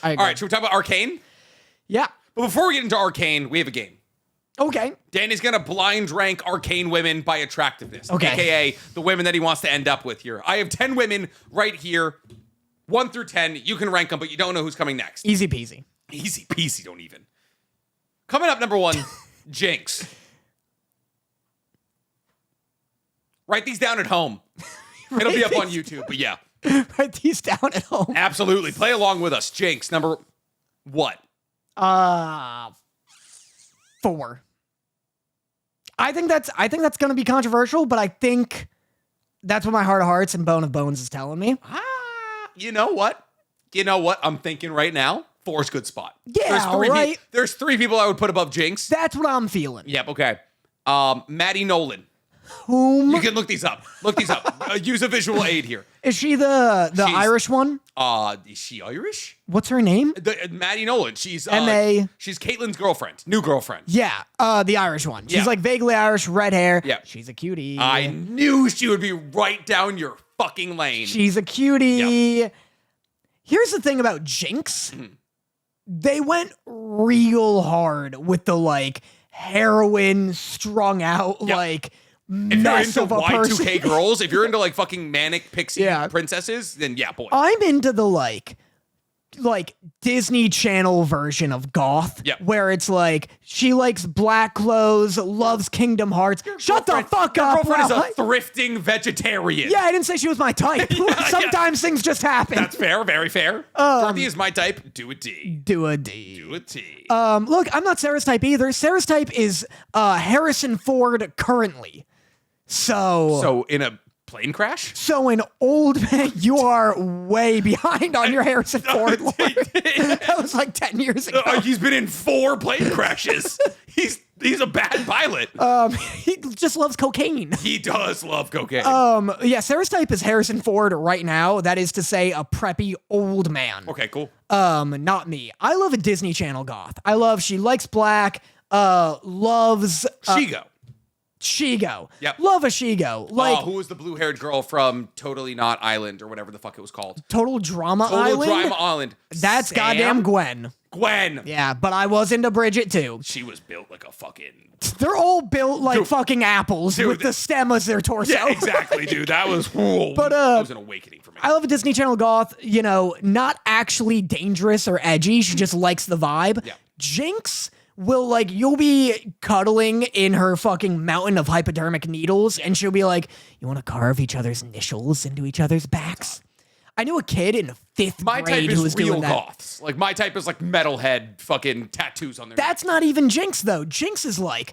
I agree. All right, should we talk about Arcane? Yeah. But before we get into Arcane, we have a game. Okay. Danny's going to blind rank Arcane women by attractiveness. Okay. AKA the women that he wants to end up with here. I have 10 women right here. 1 through 10. You can rank them, but you don't know who's coming next. Easy peasy. Easy peasy, don't even. Coming up, number 1, Jinx. Write these down at home. It'll be up on YouTube, but yeah. Write these down at home. Absolutely. Play along with us. Jinx, number what? 4. I think that's going to be controversial, but I think that's what my heart of hearts and bone of bones is telling me. You know what? I'm thinking right now. 4's good spot. Yeah, right. There's 3 people I would put above Jinx. That's what I'm feeling. Yep. Okay. Maddie Nolan. Whom? You can look these up. Use a visual aid here. Is she the Irish one? Is she Irish? What's her name? Maddie Nolan. She's M.A. She's Caitlyn's girlfriend. New girlfriend. Yeah, the Irish one. She's Yeah. like vaguely Irish, red hair. Yeah. She's a cutie. I knew she would be right down your fucking lane. She's a cutie. Yep. Here's the thing about Jinx. Mm-hmm. They went real hard with the like heroin strung out like if you're mess into of a person. Y2K girls, if you're into like fucking manic pixie Yeah. princesses, then yeah, boy. I'm into the like Disney Channel version of goth, Yep. where it's like she likes black clothes, loves Kingdom Hearts. Shut the fuck Your up, girlfriend is Ralph. a thrifting vegetarian. Yeah, I didn't say she was my type. Sometimes things just happen. That's fair, very fair. Dorothy is my type. Do a D. Do a D. Do a T. Look, I'm not Sarah's type either. Sarah's type is Harrison Ford currently. So in a plane crash? So an old man, you are way behind on your Harrison Ford lore. That was like 10 years ago. He's been in 4 plane crashes. He's a bad pilot. He just loves cocaine. He does love cocaine. Yeah, Sarah's type is Harrison Ford right now. That is to say, a preppy old man. Okay, cool. Not me. I love a Disney Channel goth. She likes black, loves... Shigo. Yep. Love a Shigo. Like, who was the blue-haired girl from Totally Not Island or whatever the fuck it was called? Total Drama Total Island? Drama Island. That's Sam? goddamn Gwen. Gwen. Yeah, but I was into Bridget too. She was built like a fucking... They're all built like fucking apples dude, with the stem as their torso. Yeah, exactly, dude. That was... Whoa, But, that was an awakening for me. I love a Disney Channel goth, not actually dangerous or edgy. She just likes the vibe. Yeah. Jinx will you'll be cuddling in her fucking mountain of hypodermic needles and she'll be like, you want to carve each other's initials into each other's backs? I knew a kid in 5th My grade type who was is real doing that. goths. Like, my type is like metalhead fucking tattoos on their That's not even Jinx though. Jinx is like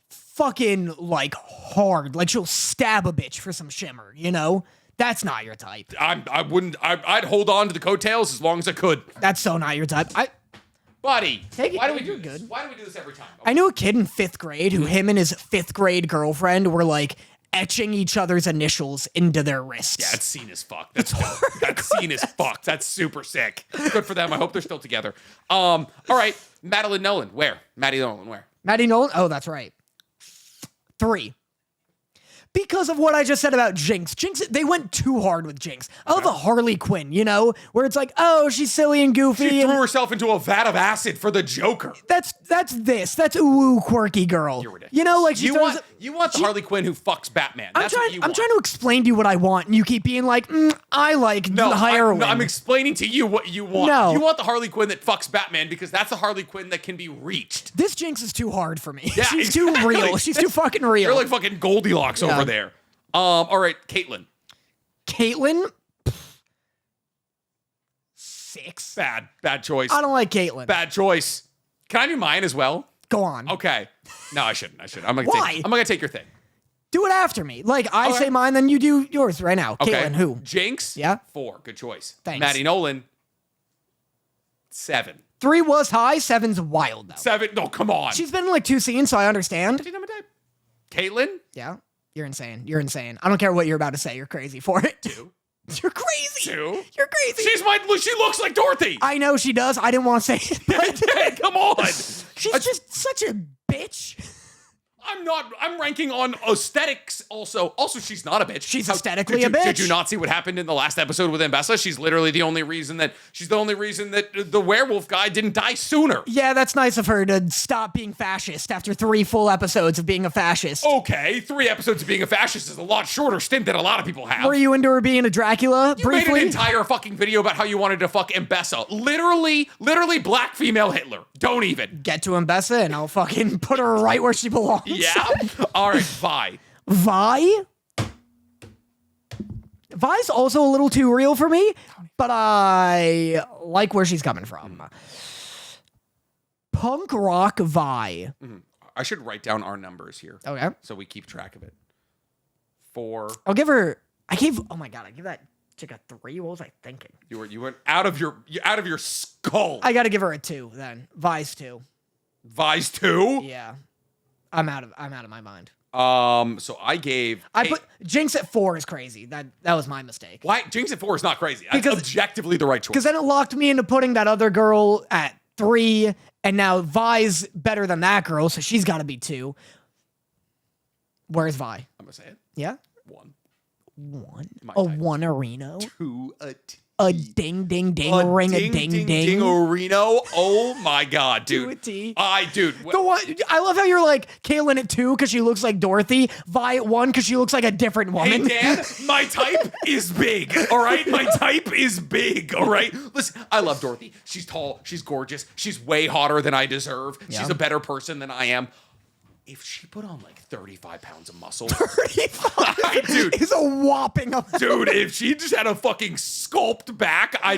fucking hard. Like she'll stab a bitch for some shimmer, That's not your type. I'd hold on to the coattails as long as I could. That's so not your type. Buddy, Take it. why do we You're do this? good. Why do we do this every time? I knew a kid in 5th grade who him and his 5th grade girlfriend were etching each other's initials into their wrists. Yeah, it's seen as fuck. That's dope. That's seen as fuck. That's super sick. Good for them. I hope they're still together. All right, Maddie Nolan, where? Maddie Nolan? Oh, that's right. 3. Because of what I just said about Jinx. They went too hard with Jinx. I love a Harley Quinn, where it's like, oh, she's silly and goofy. She threw herself into a vat of acid for the Joker. That's ooh, quirky girl. You're ridiculous. You want the she- Harley Quinn who fucks Batman. That's what you want. I'm trying to explain to you what I want, and you keep being like, I like the heroine. I'm explaining to you what you want. No. You want the Harley Quinn that fucks Batman because that's the Harley Quinn that can be reached. This Jinx is too hard for me. Yeah, She's exactly. too real. She's too fucking real. You're like fucking Goldilocks over there. All right, Caitlyn. 6. Bad choice. I don't like Caitlyn. Bad choice. Can I do mine as well? Go on. Okay. No, I shouldn't. I'm gonna take your thing. Do it after me. I say mine, then you do yours right now. Okay. Caitlyn, who? Jinx. Yeah. 4. Good choice. Thanks. Maddie Nolan. 7. 3 was high. 7's wild though. 7. No, come on. She's been in 2 scenes, so I understand. Caitlyn. Yeah. You're insane. I don't care what you're about to say. You're crazy for it. 2. You're crazy. 2. You're crazy. She looks like Dorothy. I know she does. I didn't want to say it. But Come on. she's just such a bitch. I'm not. I'm ranking on aesthetics also. Also, she's not a bitch. She's aesthetically a bitch. Did you not see what happened in the last episode with Mbessa? She's literally the only reason that the werewolf guy didn't die sooner. Yeah, that's nice of her to stop being fascist after 3 full episodes of being a fascist. Okay, 3 episodes of being a fascist is a lot shorter stint than a lot of people have. Were you into her being a Dracula briefly? Made an entire fucking video about how you wanted to fuck Mbessa. Literally black female Hitler. Don't even. Get to Mbessa and I'll fucking put her right where she belongs. Yeah? All right, Vi. Vi? Vi's also a little too real for me, but I like where she's coming from. Punk rock Vi. I should write down our numbers here. Okay. So we keep track of it. 4. I'll give her, I gave that chick a 3. What was I thinking? You went out of your skull. I gotta give her a 2 then. Vi's 2. Vi's 2? Yeah. I'm out of my mind. So I put Jinx at 4 is crazy. That was my mistake. Why? Jinx at 4 is not crazy. That's objectively the right choice. Because then it locked me into putting that other girl at 3, and now Vi's better than that girl, so she's got to be 2. Where's Vi? I'm gonna say it. Yeah. 1. 1. My A type. 1-a-reno. 2 a T. A ding ding ding ring a ding ding. Reno. Oh my god, dude. To a T. Dude. The one, I love how you're like Kaylin at 2 because she looks like Dorothy, Vi at 1 because she looks like a different woman. Hey Dan, my type is big. All right, my type is big. All right, listen, I love Dorothy. She's tall. She's gorgeous. She's way hotter than I deserve. Yeah. She's a better person than I am. If she put on like 35 pounds of muscle, 35 dude, is a whopping amount. Dude, if she just had a fucking sculpt back, I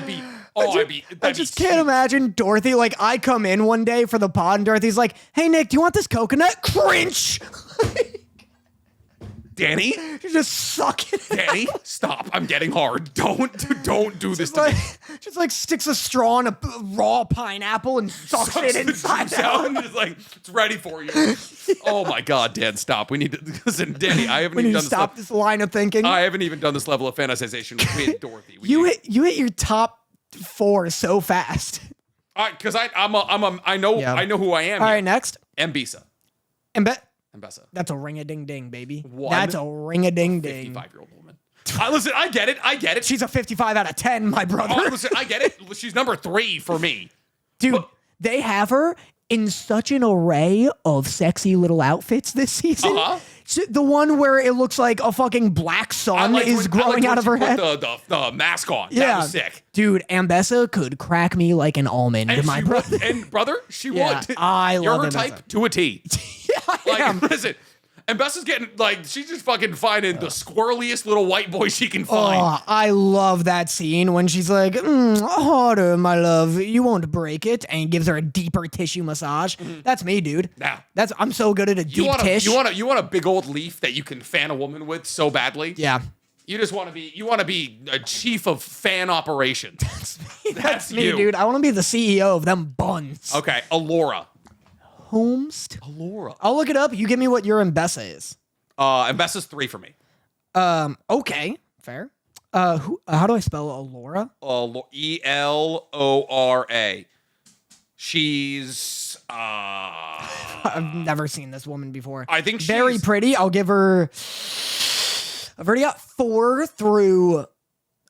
just can't imagine Dorothy. Like, I come in one day for the pod, and Dorothy's like, "Hey Nick, do you want this coconut?" Crunch. Danny, you just suck it. Danny, stop! I'm getting hard. Don't do this to me. Just like sticks a straw in a raw pineapple and sucks it inside out. And it's like it's ready for you. Oh my god, Dan, stop! We need to listen, Danny. I haven't we even need done to stop this line of thinking. I haven't even done this level of fantasization with Dorothy. You hit your top 4 so fast. Because I know who I am. All right, next. Mbessa. Mbessa. That's a ring-a-ding-ding, baby. 1 That's a ring-a-ding-ding. 55-year-old woman. Listen, I get it. She's a 55 out of 10, my brother. Listen, I get it. She's number 3 for me. Dude, they have her in such an array of sexy little outfits this season. The one where it looks like a fucking black sun is growing out of her head. The mask on. Yeah. That was sick. Dude, Mbessa could crack me like an almond, my brother. Brother, she Yeah, would. I love You're her Mbessa. type to a T. Yeah, I am. Listen, Mbessa's getting, she's just fucking finding the squirreliest little white boy she can find. Oh, I love that scene when she's like, harder, my love. You won't break it. And gives her a deeper tissue massage. That's me, dude. Nah. I'm so good at a deep tish. You want a big old leaf that you can fan a woman with so badly? Yeah. You just want to be a chief of fan operations. That's me, you. dude. I want to be the CEO of them buns. Okay, Alora. Holmst? Alora. I'll look it up. You give me what your Mbessa is. Mbessa's 3 for me. Okay. Fair. How do I spell Alora? Elora. She's I've never seen this woman before. I think she's very pretty. I'll give her. I've already got 4 through.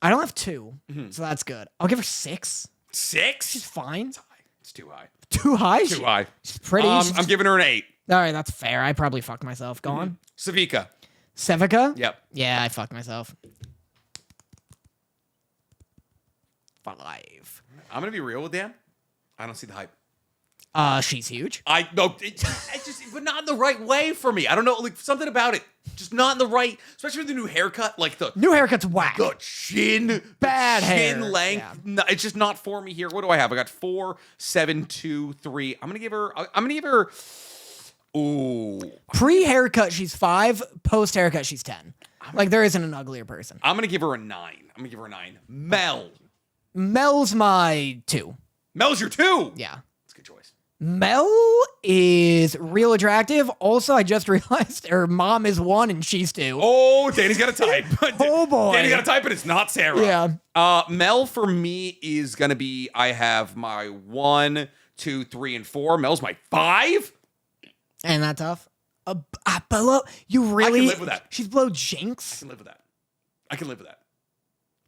I don't have 2, so that's good. I'll give her 6. 6? She's fine. It's too high. Too high? Too high. She's pretty. I'm giving her an 8. All right, that's fair. I probably fucked myself. Go on. Savika. Sevica? Yep. Yeah, I fucked myself. 5. I'm gonna be real with Dan. I don't see the hype. She's huge. It's just, but not in the right way for me. I don't know, like something about it, just not in the right. Especially with the new haircut, like the new haircut's whack. The chin, bad chin hair. length. Yeah. No, it's just not for me here. What do I have? I got 4, 7, 2, 3. I'm gonna give her. Ooh. Pre-haircut, she's 5. Post-haircut, she's 10. Like, there isn't an uglier person. I'm gonna give her a 9. Mel. Mel's my 2. Mel's your 2. Yeah. That's a good choice. Mel is real attractive. Also, I just realized her mom is 1 and she's 2. Oh, Danny's got a type. Oh, boy. Danny's got a type, but it's not Sarah. Yeah. Mel for me is gonna be. I have my 1, 2, 3, and 4. Mel's my 5. Ain't that tough? Below you really? I can live with that. She's below I Jinx. can live with that. I can live with that.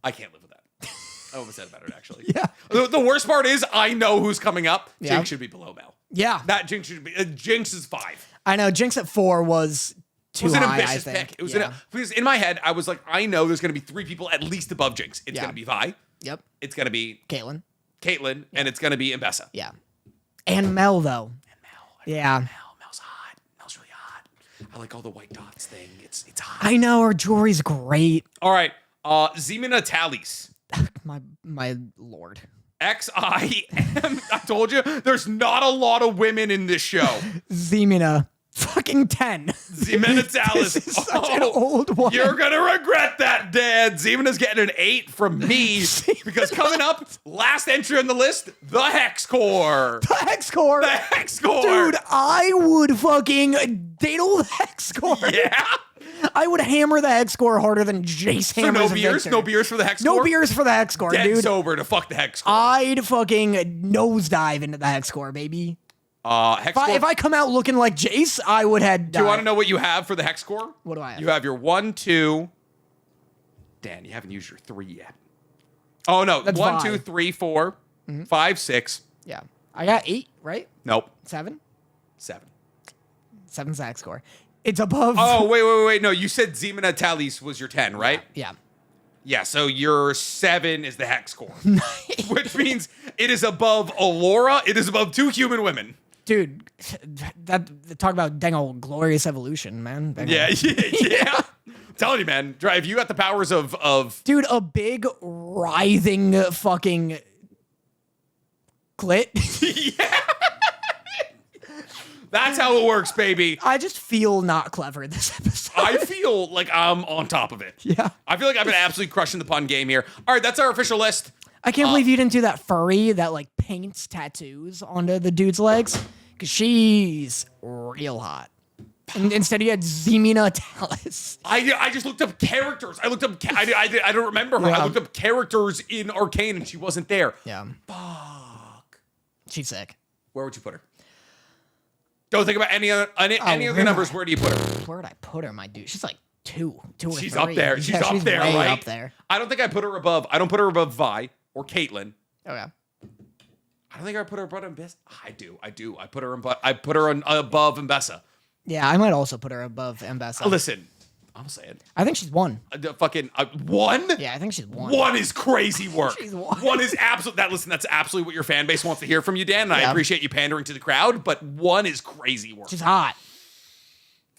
I can't live with that. I almost said about it, actually. Yeah. The worst part is I know who's coming up. Yeah. Jinx should be below Mel. Yeah. That Jinx should be. Jinx is 5. I know Jinx at 4 was too It was an high, ambitious I think. pick. It was yeah. because in my head, I was like, I know there's going to be 3 people at least above Jinx. It's Yeah. going to be Vi. Yep. It's going to be Caitlyn. Caitlyn. And it's going to be Mbessa. Yeah. And Mel though. And Mel. Yeah. Mel's hot. Mel's really hot. I like all the white dots thing. It's hot. I know her jewelry's great. All right. Ximena Talis. My lord. XIM. I told you, there's not a lot of women in this show. Ximena. Fucking 10. Ximena Talis. This is such an old one. You're going to regret that, Dad. Ximena's getting an 8 from me because coming up, last entry on the list, the Hex Core. The Hex Core. The Hex Core. Dude, I would fucking daddle the Hex Core. Yeah. I would hammer the Hex Core harder than Jace So hammers no a beers? Victor. No beers for the Hex No Core? beers for the Hex Core, Dead dude. sober to fuck the Hex Core. I'd fucking nosedive into the Hex Core, baby. Hex Core. If I come out looking like Jace, I would head. Do you want to know what you have for the Hex Core? What do I have? You have your 1, 2. Dan, you haven't used your 3 yet. Oh, no. That's 1, Vi. 2, 3, 4, 5, 6. Yeah. I got 8, right? Nope. 7? 7. 7's the Hex Core. It's above. Oh, wait. No, you said Ximena Talis was your 10, right? Yeah. Yeah, so your 7 is the Hex Core. Which means it is above Allura. It is above 2 human women. Dude, that talk about dang old glorious evolution, man. Dang Yeah, old. yeah. I'm telling you, man. Drive, you got the powers of Dude, a big writhing fucking clit. yeah. That's how it works, baby. I just feel not clever this episode. I feel like I'm on top of it. Yeah. I feel like I've been absolutely crushing the pun game here. All right, that's our official list. I can't believe you didn't do that furry that like paints tattoos onto the dude's legs, because she's real hot. And instead you had Ximena Talis. I just looked up characters. I looked up. I don't remember her. Yeah. I looked up characters in Arcane, and she wasn't there. Yeah. Fuck. She's sick. Where would you put her? Don't think about any other where numbers. am I? Where do you put her? Where would I put her, my dude? She's like 2 or 3. She's up there. She's Yeah, up there, way right? up there. I don't think I put her above. I don't put her above Vi or Caitlyn. Oh yeah. I don't think I put her above Mbessa. I do. I put her above Mbessa. Yeah, I might also put her above Mbessa. Listen, I'm saying. I think she's 1. Fucking 1. Yeah, I think she's 1. 1 is crazy work. She's 1. 1 is absolute. That's absolutely what your fan base wants to hear from you, Dan. And I Yeah. appreciate you pandering to the crowd, but 1 is crazy work. She's hot.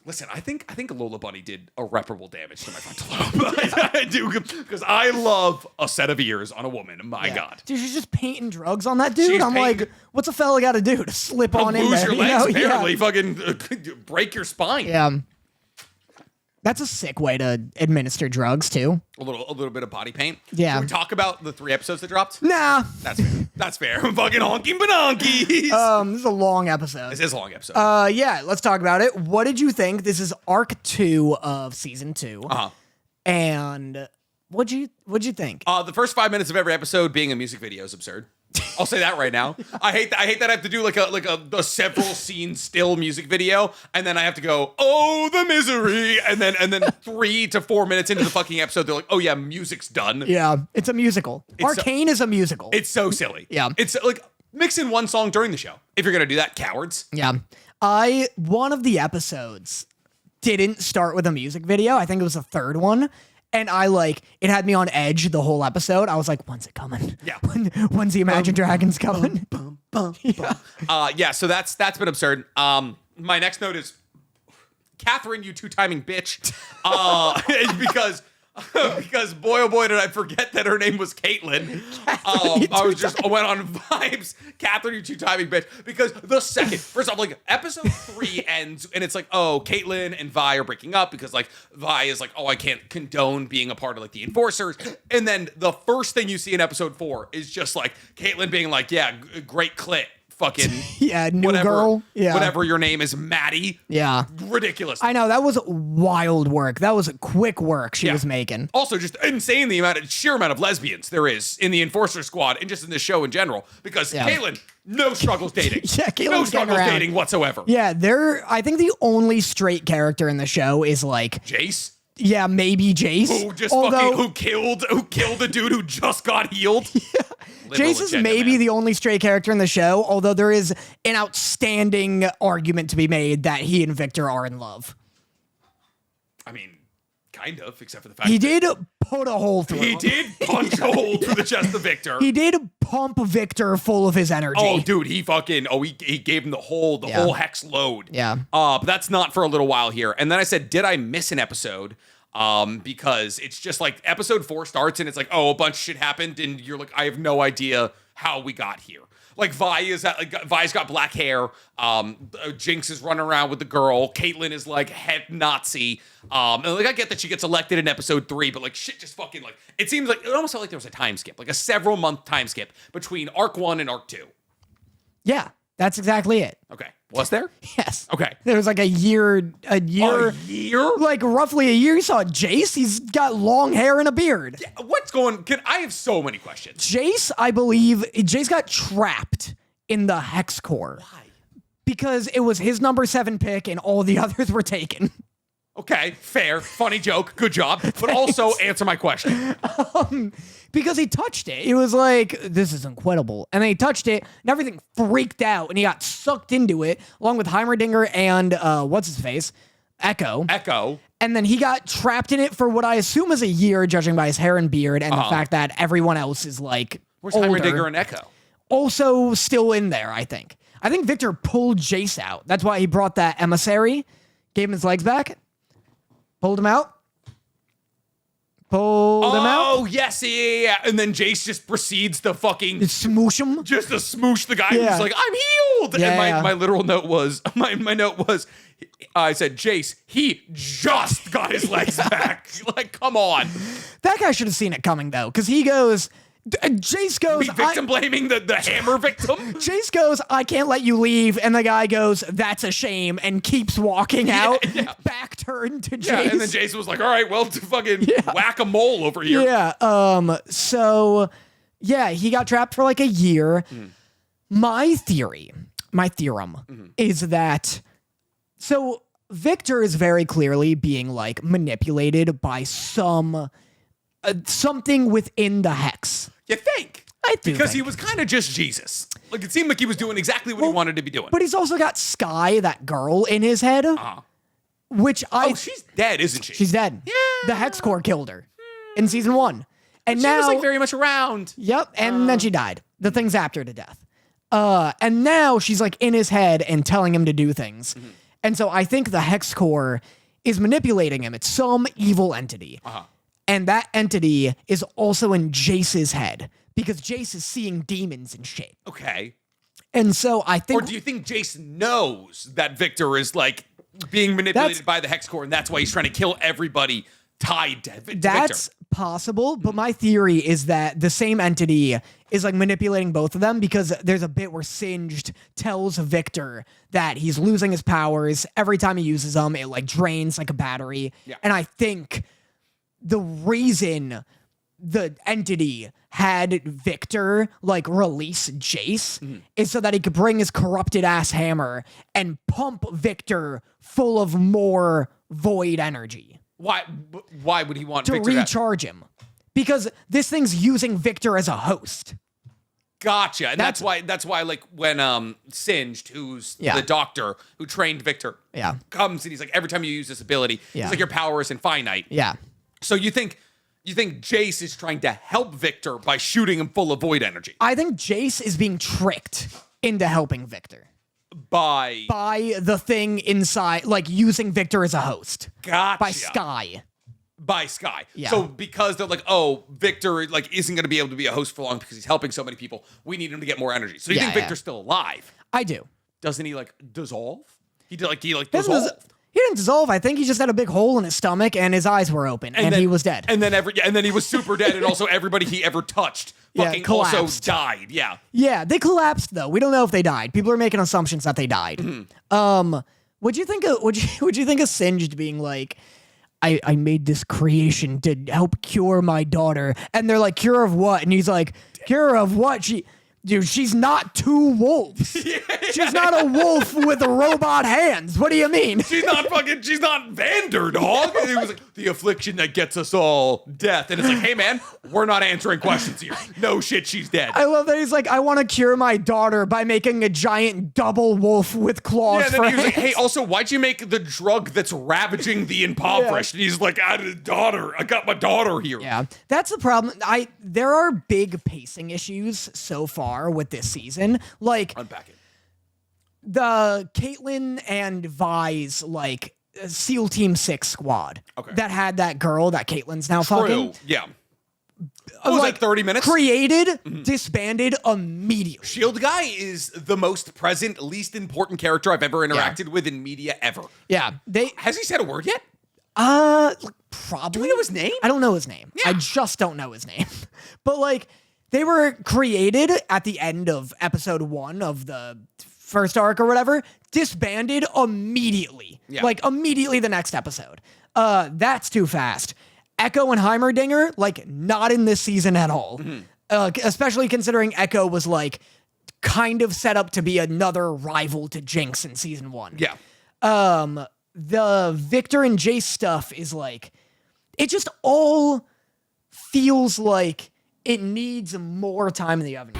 Listen, I think Lola Bunny did irreparable damage to my frontal lobe. I do, because I love a set of ears on a woman. My Yeah. God. Dude, she's just painting drugs on that dude. She's I'm painting- like, what's a fella got to do to slip on in Lose there? your you legs, know? apparently. Fucking break your spine. Yeah. That's a sick way to administer drugs too. A little bit of body paint. Yeah. Should we talk about the 3 episodes that dropped? Nah. That's fair. That's fair. Fucking honking badonkies. This is a long episode. This is a long episode. Yeah, let's talk about it. What did you think? This is arc 2 of season 2. Uh-huh. And what'd you think? The first 5 minutes of every episode being a music video is absurd. I'll say that right now. I hate that I have to do like a several scene still music video, and then I have to go, oh, the misery, and then 3 to 4 minutes into the fucking episode, they're like, oh yeah, music's done. Yeah, it's a musical. Arcane is a musical. It's so silly. Yeah. It's like mix in one song during the show if you're gonna do that, cowards. Yeah. One of the episodes didn't start with a music video. I think it was the third one. And it had me on edge the whole episode. I was like, when's it coming? Yeah. When's the Imagine Dragons coming? Yeah, so that's been absurd. My next note is Catherine, you 2-timing bitch. Because boy oh boy did I forget that her name was Caitlyn. I went on vibes. Catherine, you 2-timing bitch. Because the second, first off, like episode 3 ends and it's like, oh, Caitlyn and Vi are breaking up because like Vi is like, oh, I can't condone being a part of like the enforcers. And then the first thing you see in episode 4 is just like Caitlyn being like, yeah, great clit. fucking Yeah, new whatever, girl. Yeah. whatever your name is, Maddie. Yeah. Ridiculous. I know, that was wild work. That was quick work she Yeah. was making. Also, just insane the sheer amount of lesbians there is in the Enforcer Squad and just in this show in general. Because Yeah. Caitlyn, no struggles dating. Yeah, Caitlin's no getting struggles around. dating whatsoever. Yeah, I think the only straight character in the show is like, Jace, yeah, maybe Jace. who just Although, who killed the dude who just got healed. Jace is maybe the only straight character in the show, although there is an outstanding argument to be made that he and Victor are in love. I mean, kind of, except for the fact He that did put a hole through he him. did punch a hole through the chest of Victor. He did pump Victor full of his energy. Oh, dude, he gave him the whole hex load. Yeah. But that's not for a little while here. And then I said, did I miss an episode? Because it's just like episode 4 starts and it's like, oh, a bunch of shit happened, and you're like, I have no idea how we got here. Like Vi's got black hair. Jinx is running around with the girl. Caitlyn is like head Nazi. And like I get that she gets elected in episode 3, but like shit just fucking like it seems like it almost felt like there was a time skip, like a several month time skip between arc 1 and arc 2. Yeah, that's exactly it. Okay. Was there? Yes. Okay. There was like a year? A year? Like roughly a year. You saw Jace. He's got long hair and a beard. What's going? I have so many questions. Jace, I believe, Jace got trapped in the hex core. Why? Because it was his number 7 pick and all the others were taken. Okay, fair, funny joke, good job, but also answer my question. Because he touched it. It was like, this is incredible. And then he touched it and everything freaked out and he got sucked into it along with Heimerdinger and what's his face? Echo. And then he got trapped in it for what I assume is a year, judging by his hair and beard and the fact that everyone else is like Where's older. Heimerdinger and Echo? Also still in there, I think. I think Victor pulled Jace out. That's why he brought that emissary, gave him his legs back, pulled him out. Oh, yes, yeah. And then Jace just proceeds to fucking Smoosh him. just to smoosh the guy Yeah. who's like, I'm healed. Yeah, and yeah. my literal note was, my note was, I said, Jace, he just got his legs back. Like, come on. That guy should have seen it coming, though, because he goes, Jace goes, Be victim blaming the hammer victim. Jace goes, I can't let you leave. And the guy goes, that's a shame, and keeps walking out, back turned to Jace. Yeah, and then Jason was like, all right, well, to fucking whack a mole over here. Yeah. So, yeah, he got trapped for like a year. My theorem is that, so Victor is very clearly being like manipulated by something within the hex. You think? I do Because he think. was kind of just Jesus. Like, it seemed like he was doing exactly what he wanted to be doing. But he's also got Sky, that girl, in his head, which Oh, she's dead, isn't she? she's dead. Yeah. The hex core killed her in season 1. And She now, was, like, very much around. yep, and then she died. The thing zapped her to death. And now she's like in his head and telling him to do things. And so I think the hex core is manipulating him. It's some evil entity. And that entity is also in Jace's head because Jace is seeing demons and shit. Okay. And so I think... Or do you think Jason knows that Victor is, like, being manipulated by the Hex Core, and that's why he's trying to kill everybody tied to Victor? That's possible, but my theory is that the same entity is like manipulating both of them because there's a bit where Singed tells Victor that he's losing his powers. Every time he uses them, it like drains like a battery. Yeah. And I think the reason the entity had Victor like release Jace is so that he could bring his corrupted ass hammer and pump Victor full of more void energy. Why would he want To Victor recharge him. Because this thing's using Victor as a host. Gotcha. And that's why like when Singed, who's the doctor who trained Victor, comes and he's like, every time you use this ability, he's like, your power is infinite. Yeah. So you think Jace is trying to help Victor by shooting him full of void energy? I think Jace is being tricked into helping Victor. By the thing inside, like using Victor as a host. Gotcha. By Sky. Yeah. So because they're like, oh, Victor like isn't going to be able to be a host for long because he's helping so many people, we need him to get more energy. So you think Victor's still alive? I do. Doesn't he like dissolve? He dissolved. He didn't dissolve. I think he just had a big hole in his stomach and his eyes were open and then, he was dead. And then he was super dead, and also everybody he ever touched fucking also collapsed. died. Yeah. Yeah, they collapsed though. We don't know if they died. People are making assumptions that they died. Would you think of Singed being like, I made this creation to help cure my daughter, and they're like, cure of what? And he's like, cure of what? Dude, she's not two wolves. She's not a wolf with robot hands. What do you mean? She's not Vander, dog. It was like, the affliction that gets us all, death. And it's like, hey, man, we're not answering questions here. No shit, she's dead. I love that he's like, I want to cure my daughter by making a giant double wolf with claws and for then he was hands. like, hey, also, why'd you make the drug that's ravaging the impoverished? And he's like, I got my daughter here. Yeah, that's the problem. There are big pacing issues so far with this season. Like, Unpack it. The Caitlyn and Vi's like SEAL Team 6 squad that had that girl that Caitlyn's now fucking. Yeah. What was that, 30 minutes? Created, disbanded immediately. Shield Guy is the most present, least important character I've ever interacted with in media ever. Yeah. Has he said a word yet? Probably. Do we know his name? I don't know his name. Yeah. I just don't know his name. But like, they were created at the end of episode 1 of the first arc or whatever, disbanded immediately. Yeah. Like immediately the next episode. That's too fast. Echo and Heimerdinger, like not in this season at all. Especially considering Echo was like kind of set up to be another rival to Jinx in season 1. Yeah. The Victor and Jace stuff is like, it just all feels like it needs more time in the oven.